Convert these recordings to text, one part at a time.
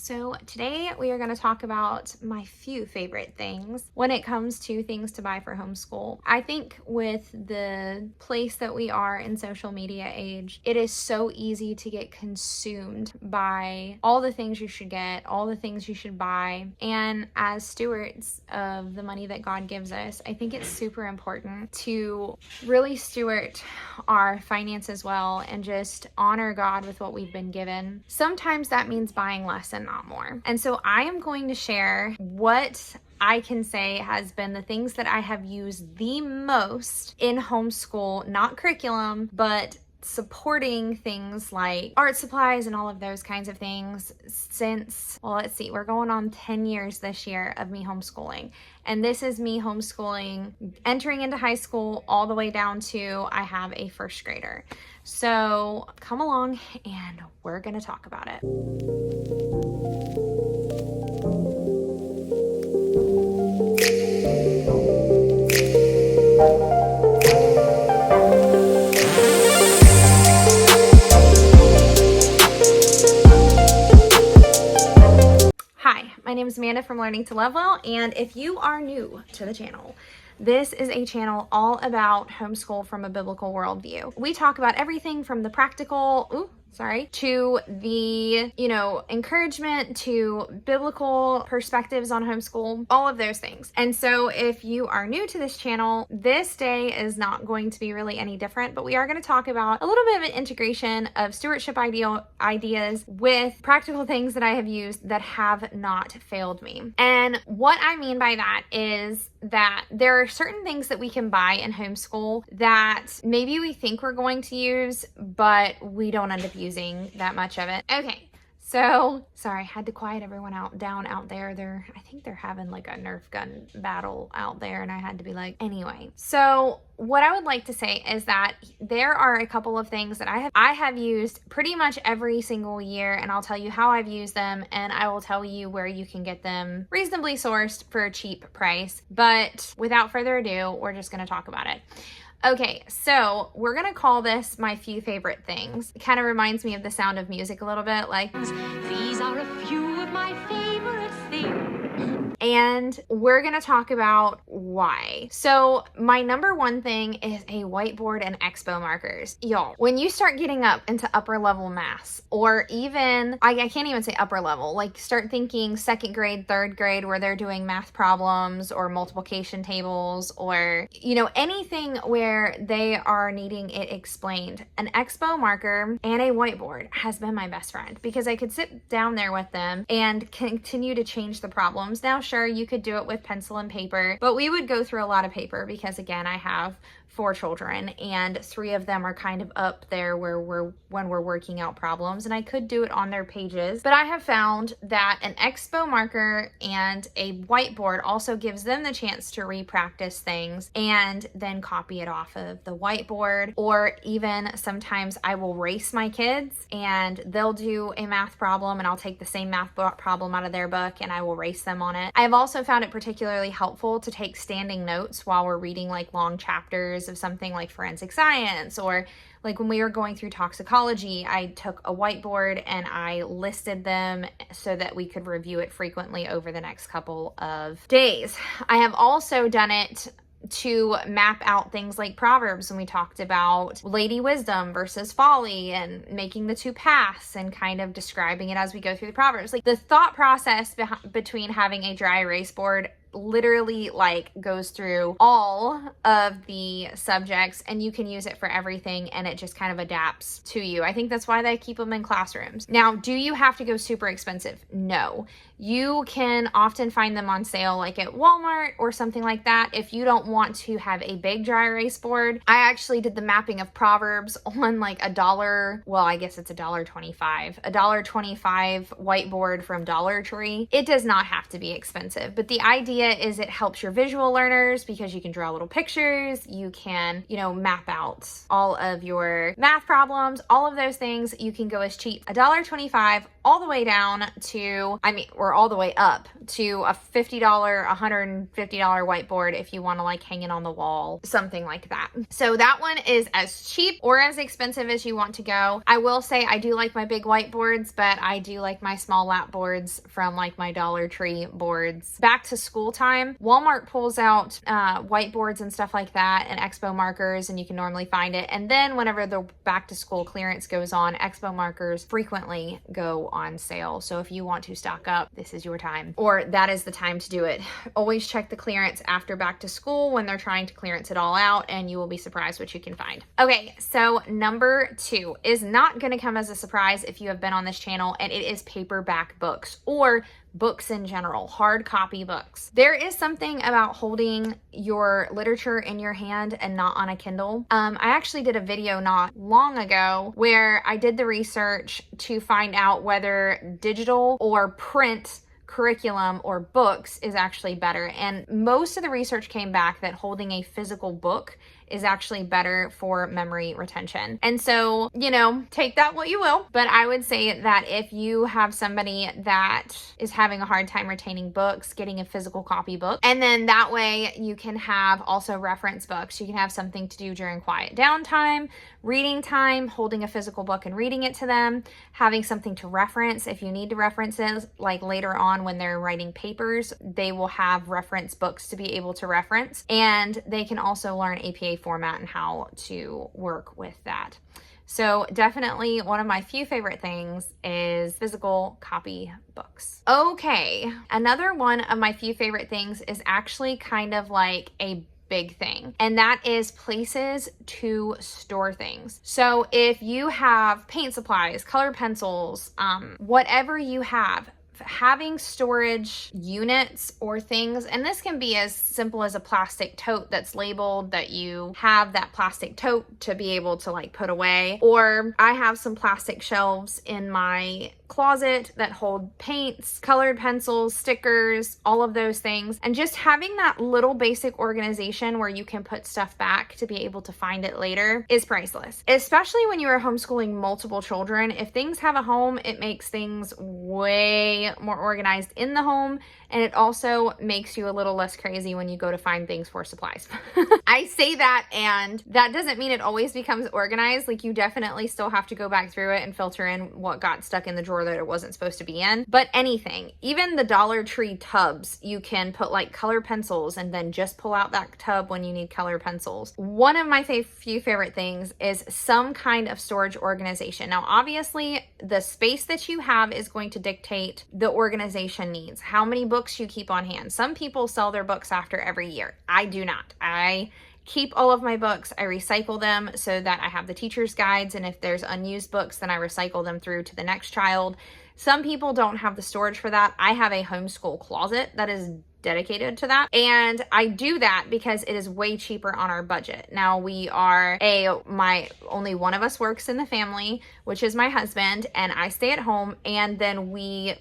So today we are going to talk about my few favorite things when it comes to things to buy for homeschool. I think with the place that we are in social media age, it is so easy to get consumed by all the things you should get, all the things you should buy. And as stewards of the money that God gives us, I think it's super important to really steward our finances well and just honor God with what we've been given. Sometimes that means buying less and not more. And so I am going to share what I can say has been the things that I have used the most in homeschool, not curriculum, but supporting things like art supplies and all of those kinds of things since, well, let's see, we're going on 10 years this year of me homeschooling. And this is me homeschooling, entering into high school all the way down to I have a first grader. So come along and we're going to talk about it. My name is Amanda from Learning to Love Well, and if you are new to the channel, this is a channel all about homeschool from a biblical worldview. We talk about everything from the practical, to the, encouragement to biblical perspectives on homeschool, all of those things. And so if you are new to this channel, this day is not going to be really any different, but we are going to talk about a little bit of an integration of stewardship ideas with practical things that I have used that have not failed me. And what I mean by that is that there are certain things that we can buy in homeschool that maybe we think we're going to use, but we don't end up using that much of it. Okay, so sorry, I had to quiet everyone down out there. I think they're having like a Nerf gun battle out there, and I had to be like, anyway. So what I would like to say is that there are a couple of things that I have used pretty much every single year, and I'll tell you how I've used them, and I will tell you where you can get them reasonably sourced for a cheap price. But without further ado, we're just going to talk about it. Okay, so we're going to call this my few favorite things. It kind of reminds me of The Sound of Music a little bit, like these are a few of my favorite things. And we're going to talk about why. So my number one thing is a whiteboard and expo markers. Y'all, when you start getting up into upper level math, or even, I can't even say upper level, like start thinking second grade, third grade, where they're doing math problems or multiplication tables, or, anything where they are needing it explained. An expo marker and a whiteboard has been my best friend because I could sit down there with them and continue to change the problems. Now, sure, you could do it with pencil and paper, but we would go through a lot of paper because, again, I have 4 children and 3 of them are kind of up there when we're working out problems, and I could do it on their pages. But I have found that an expo marker and a whiteboard also gives them the chance to re-practice things and then copy it off of the whiteboard. Or even sometimes I will race my kids and they'll do a math problem and I'll take the same math problem out of their book and I will race them on it. I've also found it particularly helpful to take standing notes while we're reading like long chapters of something like forensic science, or like when we were going through toxicology, I took a whiteboard and I listed them so that we could review it frequently over the next couple of days. I have also done it to map out things like Proverbs, when we talked about lady wisdom versus folly and making the two paths and kind of describing it as we go through the Proverbs. Like the thought process between having a dry erase board literally like goes through all of the subjects, and you can use it for everything, and it just kind of adapts to you. I think that's why they keep them in classrooms. Now, do you have to go super expensive? No. You can often find them on sale like at Walmart or something like that if you don't want to have a big dry erase board. I actually did the mapping of Proverbs on like $1, well, I guess it's $1.25, $1.25 whiteboard from Dollar Tree. It does not have to be expensive, but the idea is it helps your visual learners because you can draw little pictures, you can, map out all of your math problems, all of those things. You can go as cheap $1.25 all the way down to, or all the way up to a $50, $150 whiteboard if you want to like hang it on the wall, something like that. So that one is as cheap or as expensive as you want to go. I will say I do like my big whiteboards, but I do like my small lap boards from like my Dollar Tree boards. Back to school time, Walmart pulls out whiteboards and stuff like that and expo markers, and you can normally find it. And then whenever the back to school clearance goes on, expo markers frequently go on sale. So if you want to stock up, this is your time, or that is the time to do it. Always check the clearance after back to school when they're trying to clearance it all out, and you will be surprised what you can find. Okay, so number 2 is not going to come as a surprise if you have been on this channel, and it is paperback books, or books in general, hard copy books. There is something about holding your literature in your hand and not on a Kindle. I actually did a video not long ago where I did the research to find out whether digital or print curriculum or books is actually better. And most of the research came back that holding a physical book is actually better for memory retention. And so, take that what you will, but I would say that if you have somebody that is having a hard time retaining books, getting a physical copy book, and then that way you can have also reference books. You can have something to do during quiet downtime, reading time, holding a physical book and reading it to them, having something to reference. If you need to reference it, like later on when they're writing papers, they will have reference books to be able to reference, and they can also learn APA format and how to work with that. So definitely one of my few favorite things is physical copy books. Okay, another one of my few favorite things is actually kind of like a big thing, and that is places to store things. So if you have paint supplies, colored pencils, whatever you have, having storage units or things, and this can be as simple as a plastic tote that's labeled that you have that plastic tote to be able to like put away, or I have some plastic shelves in my closet that hold paints, colored pencils, stickers, all of those things. And just having that little basic organization where you can put stuff back to be able to find it later is priceless. Especially when you are homeschooling multiple children. If things have a home, it makes things way more organized in the home, and it also makes you a little less crazy when you go to find things for supplies. I say that, and that doesn't mean it always becomes organized. Like, you definitely still have to go back through it and filter in what got stuck in the drawer that it wasn't supposed to be in. But anything, even the Dollar Tree tubs, you can put like color pencils and then just pull out that tub when you need color pencils. One of my few favorite things is some kind of storage organization. Now, obviously, the space that you have is going to dictate the organization needs, how many books you keep on hand. Some people sell their books after every year. I do not. I keep all of my books. I recycle them so that I have the teacher's guides, and if there's unused books, then I recycle them through to the next child. Some people don't have the storage for that. I have a homeschool closet that is dedicated to that, and I do that because it is way cheaper on our budget. Now, we are only one of us works in the family, which is my husband, and I stay at home, and then we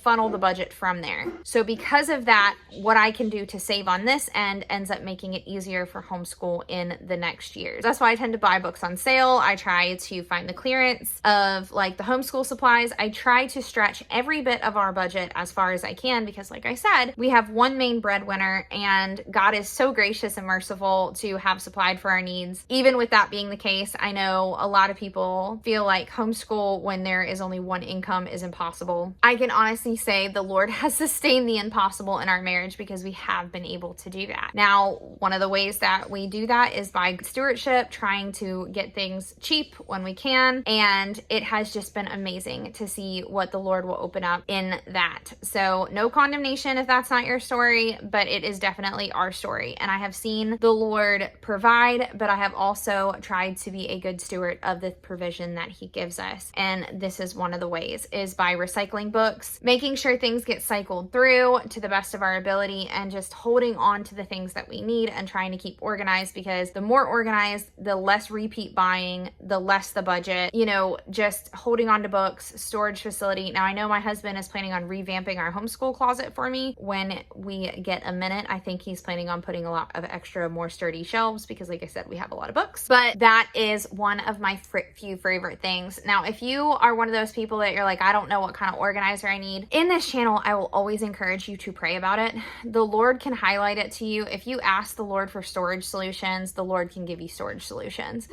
funnel the budget from there. So because of that, what I can do to save on this end ends up making it easier for homeschool in the next years. That's why I tend to buy books on sale. I try to find the clearance of like the homeschool supplies. I try to stretch every bit of our budget as far as I can, because like I said, we have one main breadwinner, and God is so gracious and merciful to have supplied for our needs. Even with that being the case, I know a lot of people feel like homeschool when there is only one income is impossible. I can honestly say the Lord has sustained the impossible in our marriage because we have been able to do that. Now, one of the ways that we do that is by stewardship, trying to get things cheap when we can, and it has just been amazing to see what the Lord will open up in that. So no condemnation if that's not your story, but it is definitely our story, and I have seen the Lord provide, but I have also tried to be a good steward of the provision that He gives us, and this is one of the ways, is by recycling books. books, making sure things get cycled through to the best of our ability, and just holding on to the things that we need and trying to keep organized, because the more organized, the less repeat buying, the less the budget, you know, just holding on to books, storage facility. Now I know my husband is planning on revamping our homeschool closet for me when we get a minute. I think he's planning on putting a lot of extra, more sturdy shelves because, like I said, we have a lot of books. But that is one of my few favorite things. Now, if you are one of those people that you're like, I don't know what kind of organizer I need, in this channel, I will always encourage you to pray about it. The Lord can highlight it to you. If you ask the Lord for storage solutions, the Lord can give you storage solutions.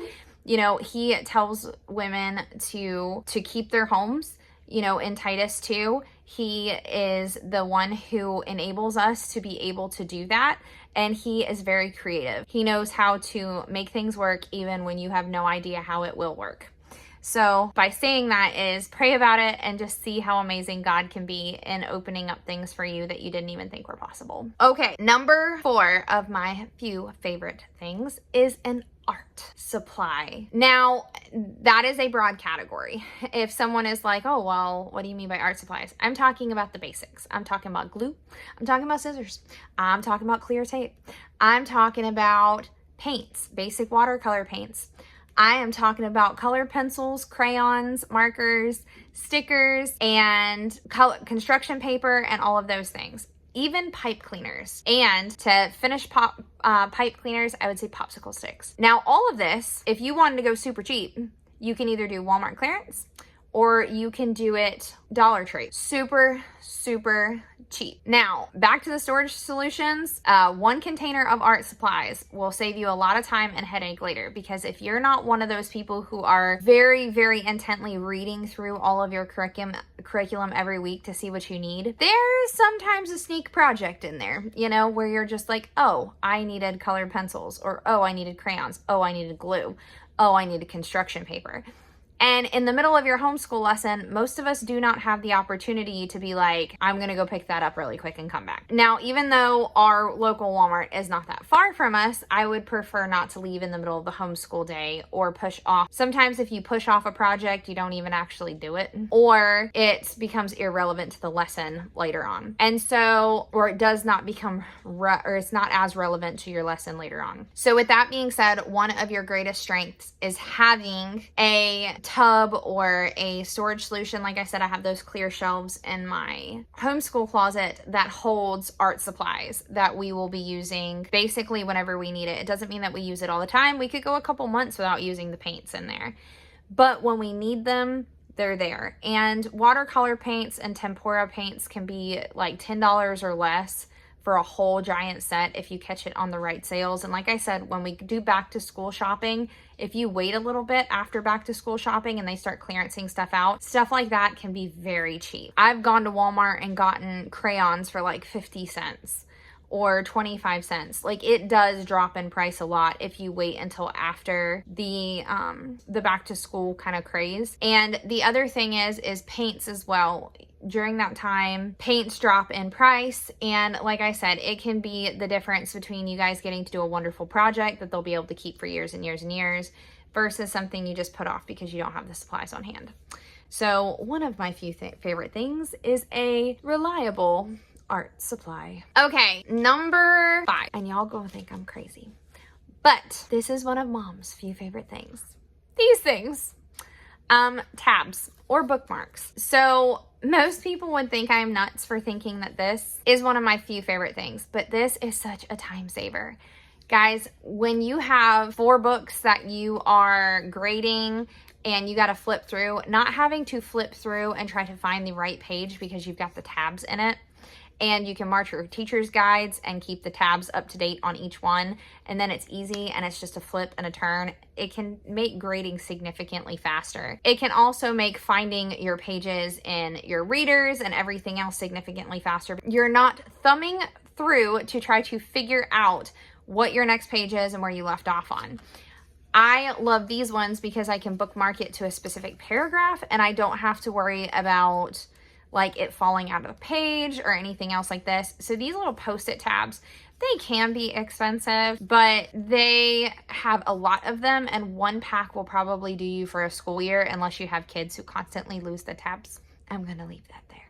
You know, he tells women to keep their homes. You know, in Titus 2, he is the one who enables us to be able to do that. And he is very creative. He knows how to make things work even when you have no idea how it will work. So by saying that is pray about it and just see how amazing God can be in opening up things for you that you didn't even think were possible. Okay, number 4 of my few favorite things is an art supply. Now, that is a broad category. If someone is like, oh, well, what do you mean by art supplies? I'm talking about the basics. I'm talking about glue. I'm talking about scissors. I'm talking about clear tape. I'm talking about paints, basic watercolor paints. I am talking about colored pencils, crayons, markers, stickers, and construction paper, and all of those things. Even pipe cleaners. And to finish pipe cleaners, I would say popsicle sticks. Now, all of this, if you wanted to go super cheap, you can either do Walmart clearance or you can do it Dollar Tree. Super, super cheap. Now, back to the storage solutions. 1 container of art supplies will save you a lot of time and headache later, because if you're not one of those people who are very, very intently reading through all of your curriculum every week to see what you need, there's sometimes a sneak project in there, you know, where you're just like, oh, I needed colored pencils, or oh, I needed crayons, oh, I needed glue, oh, I needed construction paper. And in the middle of your homeschool lesson, most of us do not have the opportunity to be like, I'm going to go pick that up really quick and come back. Now, even though our local Walmart is not that far from us, I would prefer not to leave in the middle of the homeschool day or push off. Sometimes if you push off a project, you don't even actually do it, or it becomes irrelevant to the lesson later on. And so, or it does not become, or it's not as relevant to your lesson later on. So with that being said, one of your greatest strengths is having a tub or a storage solution. Like I said, I have those clear shelves in my homeschool closet that holds art supplies that we will be using basically whenever we need it. It doesn't mean that we use it all the time. We could go a couple months without using the paints in there, but when we need them, they're there. And watercolor paints and tempera paints can be like $10 or less for a whole giant set if you catch it on the right sales. And like I said, when we do back to school shopping, if you wait a little bit after back to school shopping and they start clearancing stuff out, stuff like that can be very cheap. I've gone to Walmart and gotten crayons for like 50 cents or 25 cents. Like, it does drop in price a lot if you wait until after the back to school kind of craze. And the other thing is paints as well. During that time, paints drop in price, and like I said, it can be the difference between you guys getting to do a wonderful project that they'll be able to keep for years and years and years versus something you just put off because you don't have the supplies on hand. So one of my few favorite things is a reliable art supply. Okay, number 5, and y'all gonna think I'm crazy, but this is one of Mom's few favorite things. These things, tabs or bookmarks. So most people would think I'm nuts for thinking that this is one of my few favorite things, but this is such a time saver. Guys, when you have 4 books that you are grading and you got to flip through, not having to flip through and try to find the right page because you've got the tabs in it, and you can mark your teacher's guides and keep the tabs up to date on each one, and then it's easy and it's just a flip and a turn. It can make grading significantly faster. It can also make finding your pages in your readers and everything else significantly faster. You're not thumbing through to try to figure out what your next page is and where you left off on. I love these ones because I can bookmark it to a specific paragraph and I don't have to worry about like it falling out of the page or anything else like this. So these little post-it tabs, they can be expensive, but they have a lot of them, and 1 pack will probably do you for a school year unless you have kids who constantly lose the tabs. I'm gonna leave that there.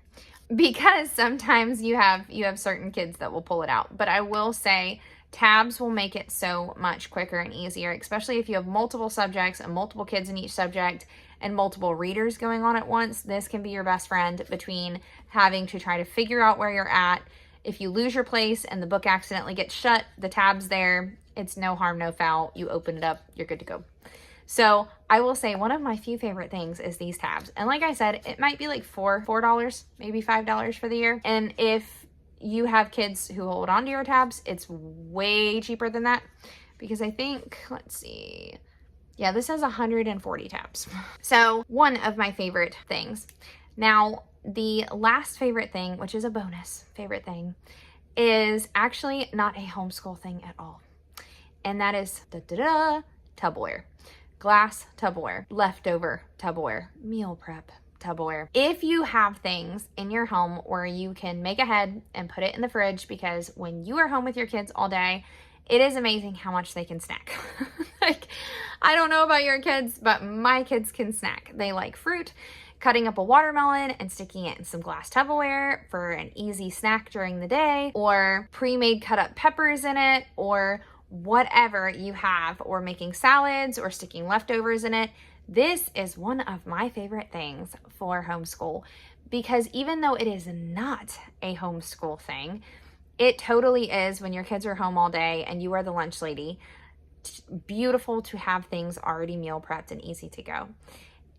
because sometimes you have certain kids that will pull it out. But I will say tabs will make it so much quicker and easier, especially if you have multiple subjects and multiple kids in each subject and multiple readers going on at once. This can be your best friend between having to try to figure out where you're at. If you lose your place and the book accidentally gets shut, the tab's there. It's no harm, no foul. You open it up, you're good to go. So I will say one of my few favorite things is these tabs. And like I said, it might be like $4, maybe $5 for the year. And if you have kids who hold on to your tabs, it's way cheaper than that, because I think, let's see. Yeah, this has 140 tabs. So one of my favorite things. Now, the last favorite thing, which is a bonus favorite thing, is actually not a homeschool thing at all. And that is Tupperware. Glass Tupperware, leftover Tupperware, meal prep Tupperware. If you have things in your home where you can make ahead and put it in the fridge, because when you are home with your kids all day, it is amazing how much they can snack. Like, I don't know about your kids, but my kids can snack. They like fruit. Cutting up a watermelon and sticking it in some glass Tupperware for an easy snack during the day, or pre-made cut up peppers in it, or whatever you have, or making salads or sticking leftovers in it. This is one of my favorite things for homeschool, because even though it is not a homeschool thing, it totally is when your kids are home all day and you are the lunch lady. It's beautiful to have things already meal prepped and easy to go.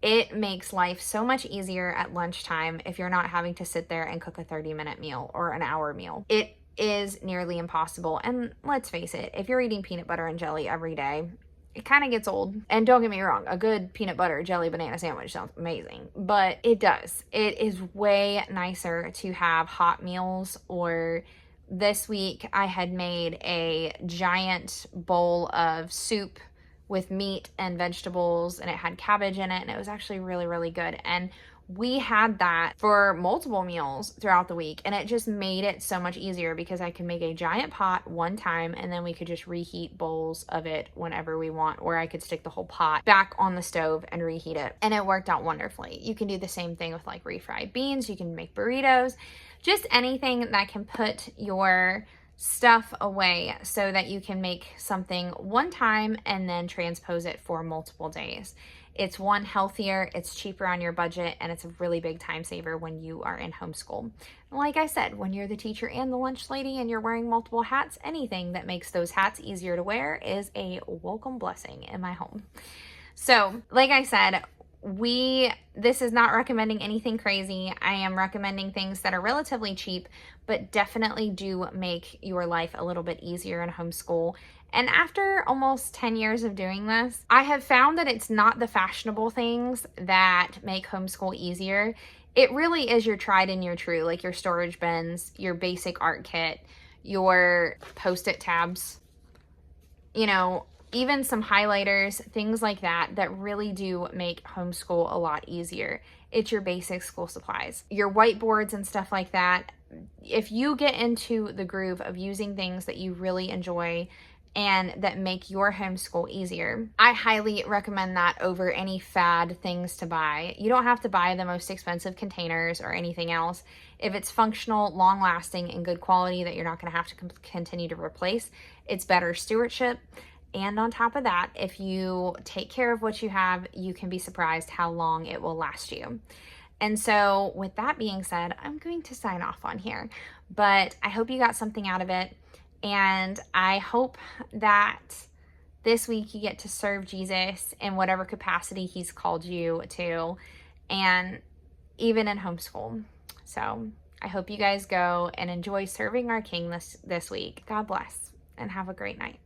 It makes life so much easier at lunchtime if you're not having to sit there and cook a 30-minute meal or an hour meal. It is nearly impossible. And let's face it, if you're eating peanut butter and jelly every day, it kind of gets old. And don't get me wrong, a good peanut butter jelly banana sandwich sounds amazing, but it does. It is way nicer to have hot meals. Or this week I had made a giant bowl of soup with meat and vegetables, and it had cabbage in it, and it was actually really, really good. And we had that for multiple meals throughout the week, and it just made it so much easier because I could make a giant pot one time, and then we could just reheat bowls of it whenever we want, or I could stick the whole pot back on the stove and reheat it, and it worked out wonderfully. You can do the same thing with like refried beans. You can make burritos, just anything that can put your stuff away so that you can make something one time and then transpose it for multiple days. It's one, healthier, it's cheaper on your budget, and it's a really big time saver when you are in homeschool. And like I said, when you're the teacher and the lunch lady and you're wearing multiple hats, anything that makes those hats easier to wear is a welcome blessing in my home. So, like I said, this is not recommending anything crazy. I am recommending things that are relatively cheap, but definitely do make your life a little bit easier in homeschool. And after almost 10 years of doing this, I have found that it's not the fashionable things that make homeschool easier. It really is your tried and your true, like your storage bins, your basic art kit, your Post-it tabs, you know, even some highlighters, things like that, that really do make homeschool a lot easier. It's your basic school supplies, your whiteboards and stuff like that. If you get into the groove of using things that you really enjoy and that make your homeschool easier, I highly recommend that over any fad things to buy. You don't have to buy the most expensive containers or anything else. If it's functional, long-lasting, and good quality that you're not going to have to continue to replace, it's better stewardship. And on top of that, if you take care of what you have, you can be surprised how long it will last you. And so with that being said, I'm going to sign off on here, but I hope you got something out of it. And I hope that this week you get to serve Jesus in whatever capacity he's called you to, and even in homeschool. So I hope you guys go and enjoy serving our King this week. God bless and have a great night.